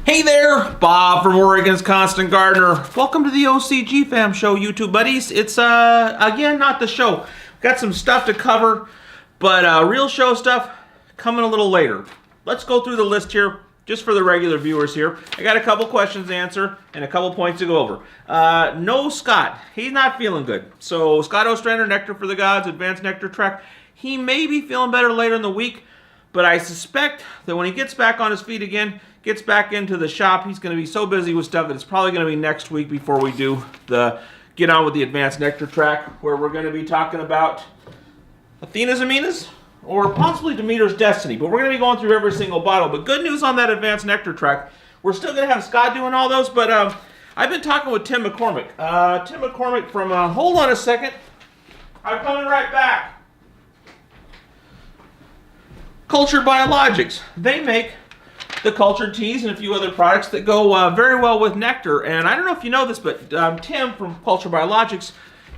Hey there, Bob from Oregon's Constant Gardener. Welcome to the OCG Fam Show, YouTube buddies. It's, again, not the show. Got some stuff to cover, but real show stuff coming a little later. Let's go through the list here, just for the regular viewers here. I got a couple questions to answer and a couple points to go over. No Scott. He's not feeling good. So, Scott Ostrander, Nectar for the Gods, Advanced Nectar Track. He may be feeling better later in the week, but I suspect that when he gets back on his feet again, gets back into the shop, he's going to be so busy with stuff that it's probably going to be next week before we do the Get On with the Advanced Nectar Track, where we're going to be talking about Athena's Aminas or possibly Demeter's Destiny. But we're going to be going through every single bottle. But good news on that Advanced Nectar Track. We're still going to have Scott doing all those, but I've been talking with Tim McCormick. Tim McCormick from, hold on a second. I'm coming right back. Cultured Biologics. They make the cultured teas and a few other products that go very well with nectar. And I don't know if you know this, but Tim from Cultured Biologics,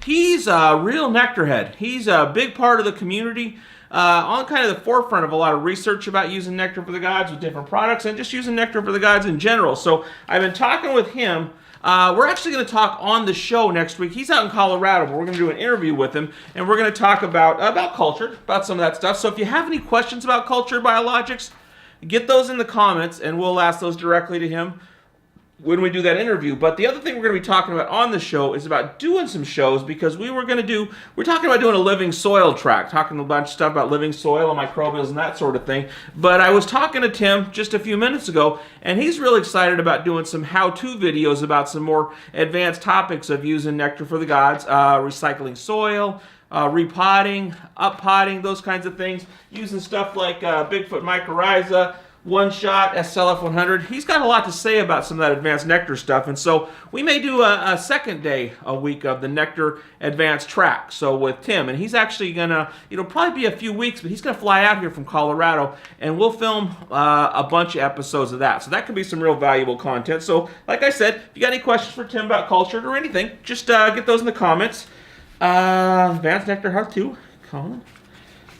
he's a real nectar head. He's a big part of the community, on kind of the forefront of a lot of research about using nectar for the gods with different products and just using nectar for the gods in general. So I've been talking with him. We're actually going to talk on the show next week. He's out in Colorado, but we're going to do an interview with him, and we're going to talk about culture, about some of that stuff. So if you have any questions about Cultured Biologics, get those in the comments, and we'll ask those directly to him when we do that interview. But the other thing we're going to be talking about on the show is about doing some shows, because we're talking about doing a living soil track, talking a bunch of stuff about living soil and microbials and that sort of thing. But I was talking to Tim just a few minutes ago, and he's really excited about doing some how-to videos about some more advanced topics of using nectar for the gods, recycling soil, repotting, uppotting, those kinds of things, using stuff like Bigfoot mycorrhiza, One Shot, SLF 100. He's got a lot to say about some of that advanced nectar stuff, and so we may do a second day a week of the Nectar Advanced Track. So with Tim, and he's actually gonna, it'll probably be a few weeks, but he's gonna fly out here from Colorado, and we'll film a bunch of episodes of that. So that could be some real valuable content. So like I said, if you got any questions for Tim about culture or anything, just get those in the comments. Advanced Nectar How To, Colin.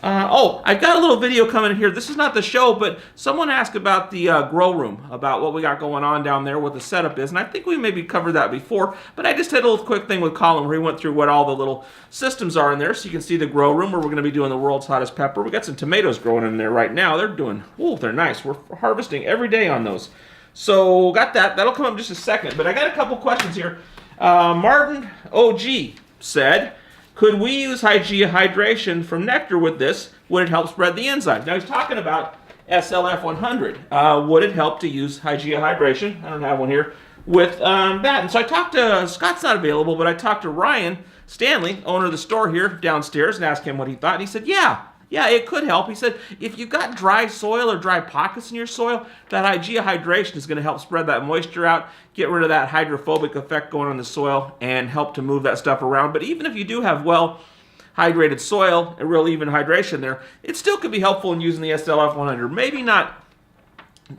I've got a little video coming in here. This is not the show, but someone asked about the grow room, about what we got going on down there, what the setup is, and I think we maybe covered that before, but I just did a little quick thing with Colin where he went through what all the little systems are in there, so you can see the grow room where we're going to be doing the world's hottest pepper. We got some tomatoes growing in there right now. They're nice. We're harvesting every day on those. So got that. That'll come up in just a second, but I got a couple questions here. Martin OG said, could we use Hygieia hydration from nectar with this? Would it help spread the enzymes? Now he's talking about SLF 100. Would it help to use Hygieia hydration? I don't have one here. With that. And so I talked to, Scott's not available, but I talked to Ryan Stanley, owner of the store here downstairs, and asked him what he thought. And he said, yeah, it could help. He said, if you've got dry soil or dry pockets in your soil, that Hygieia hydration is going to help spread that moisture out, get rid of that hydrophobic effect going on the soil, and help to move that stuff around. But even if you do have well-hydrated soil, and real even hydration there, it still could be helpful in using the SLF 100. Maybe not,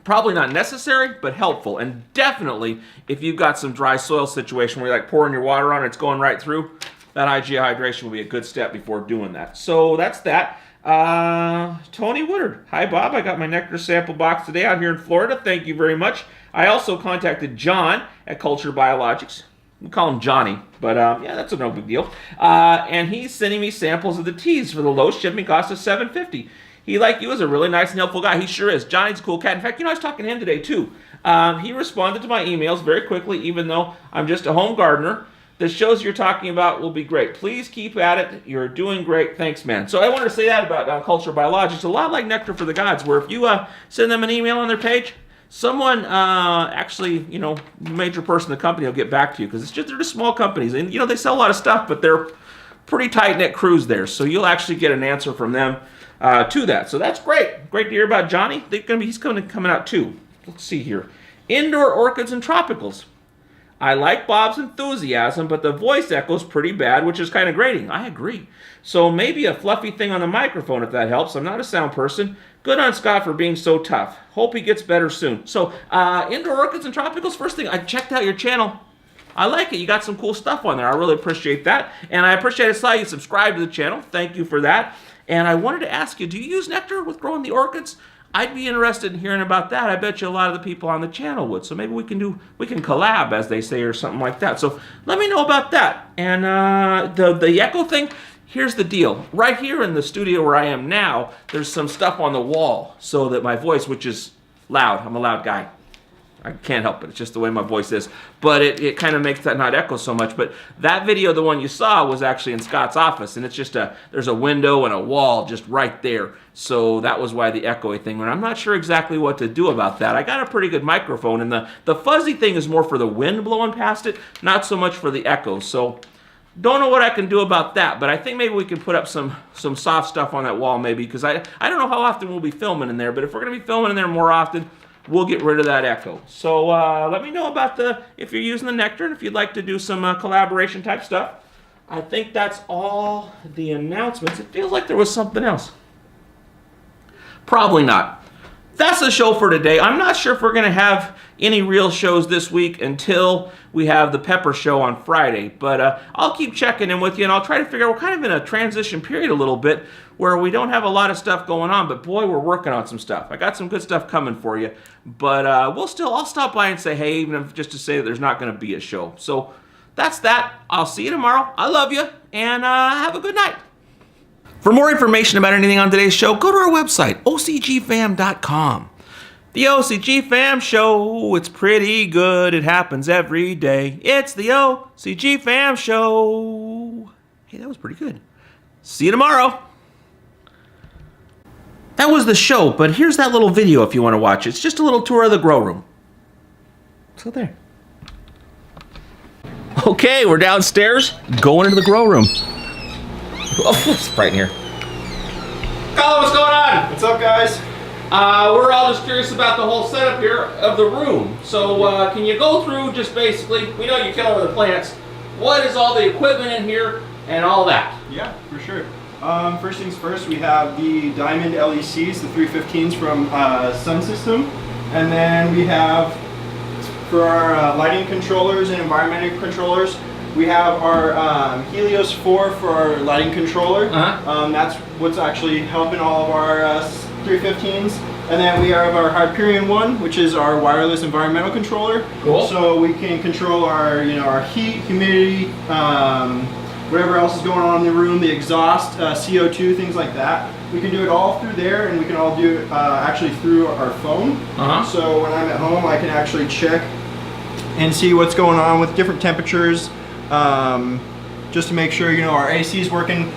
probably not necessary, but helpful. And definitely, if you've got some dry soil situation where you're like pouring your water on, it's going right through, that Hygieia hydration will be a good step before doing that. So that's that. Tony Woodard. Hi, Bob. I got my nectar sample box today out here in Florida. Thank you very much. I also contacted John at Cultured Biologics. We call him Johnny, but yeah, that's no big deal. And he's sending me samples of the teas for the low shipping cost of $7.50. He, like you, is a really nice and helpful guy. He sure is. Johnny's a cool cat. In fact, I was talking to him today, too. He responded to my emails very quickly, even though I'm just a home gardener. The shows you're talking about will be great. Please keep at it. You're doing great. Thanks, man. So I wanted to say that about Cultured Biologics. A lot like Nectar for the Gods, where if you send them an email on their page, someone actually, major person in the company will get back to you, because they're just small companies. And, they sell a lot of stuff, but they're pretty tight-knit crews there. So you'll actually get an answer from them to that. So that's great. Great to hear about Johnny. He's coming out, too. Let's see here. Indoor orchids and tropicals. I like Bob's enthusiasm, but the voice echoes pretty bad, which is kind of grating. I agree. So maybe a fluffy thing on the microphone, if that helps. I'm not a sound person. Good on Scott for being so tough. Hope he gets better soon. So, indoor orchids and tropicals, first thing, I checked out your channel. I like it. You got some cool stuff on there. I really appreciate that. And I appreciate I saw you subscribe to the channel. Thank you for that. And I wanted to ask you, do you use nectar with growing the orchids? I'd be interested in hearing about that. I bet you a lot of the people on the channel would. So maybe we can collab, as they say, or something like that. So let me know about that. And the echo thing, here's the deal. Right here in the studio where I am now, there's some stuff on the wall so that my voice, which is loud, I'm a loud guy. I can't help it. It's just the way my voice is. But it kind of makes that not echo so much. But that video, the one you saw, was actually in Scott's office. And it's just there's a window and a wall just right there. So that was why the echoey thing went. I'm not sure exactly what to do about that. I got a pretty good microphone. And the fuzzy thing is more for the wind blowing past it, not so much for the echo. So don't know what I can do about that. But I think maybe we can put up some soft stuff on that wall maybe. Because I don't know how often we'll be filming in there. But if we're going to be filming in there more often, we'll get rid of that echo. So let me know about if you're using the Nectar and if you'd like to do some collaboration type stuff. I think that's all the announcements. It feels like there was something else. Probably not. That's the show for today. I'm not sure if we're going to have any real shows this week until we have the Pepper Show on Friday. But I'll keep checking in with you, and I'll try to figure out, we're kind of in a transition period a little bit where we don't have a lot of stuff going on, but boy, we're working on some stuff. I got some good stuff coming for you. But I'll stop by and say hey, even if just to say that there's not going to be a show. So that's that. I'll see you tomorrow. I love you, and have a good night. For more information about anything on today's show, go to our website, ocgfam.com. The OCG Fam Show, it's pretty good. It happens every day. It's the OCG Fam Show. Hey, that was pretty good. See you tomorrow. That was the show, but here's that little video if you want to watch it. It's just a little tour of the grow room. So there. Okay, we're downstairs, going into the grow room. Oh, it's bright in here. Colin, what's going on? What's up, guys? We're all just curious about the whole setup here of the room. So can you go through just basically, we know you kill the plants, what is all the equipment in here and all that? Yeah, for sure. First things first, we have the Diamond LECs, the 315s from Sun System. And then we have, for our lighting controllers and environmental controllers, we have our Helios 4 for our lighting controller. That's what's actually helping all of our 315s. And then we have our Hyperion 1, which is our wireless environmental controller. Cool. So we can control our, our heat, humidity, whatever else is going on in the room, the exhaust, CO2, things like that. We can do it all through there, and we can all do it actually through our phone. So when I'm at home, I can actually check and see what's going on with different temperatures, just to make sure our AC is working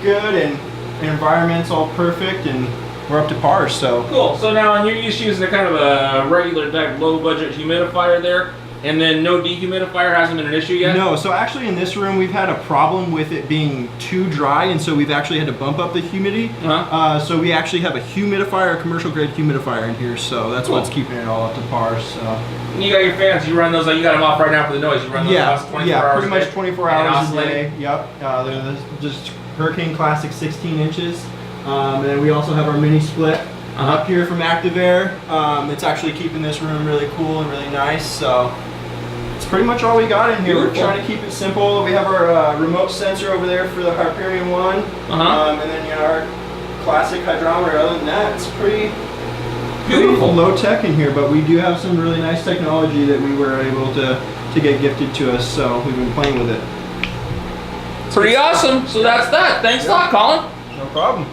good and the environment's all perfect and we're up to par. So cool. So now you're just using a kind of a regular type low budget humidifier there, and then no dehumidifier hasn't been an issue yet? No, so actually in this room we've had a problem with it being too dry, and so we've actually had to bump up the humidity. So we actually have a humidifier, a commercial grade humidifier in here, so that's what's keeping it all up to par. So you got your fans, you run those, you got them off right now for the noise, you run those off 24 hours pretty much 24 hours a day. Yep. They're just Hurricane Classic 16 inches. And then we also have our mini split up here from Active Air. It's actually keeping this room really cool and really nice. So it's pretty much all we got in here. Beautiful. We're trying to keep it simple. We have our remote sensor over there for the Hyperion 1. And then our classic hydrometer. Other than that, it's pretty low tech in here, but we do have some really nice technology that we were able to get gifted to us. So we've been playing with it. Pretty awesome. So that's that. Thanks a lot, Colin. No problem.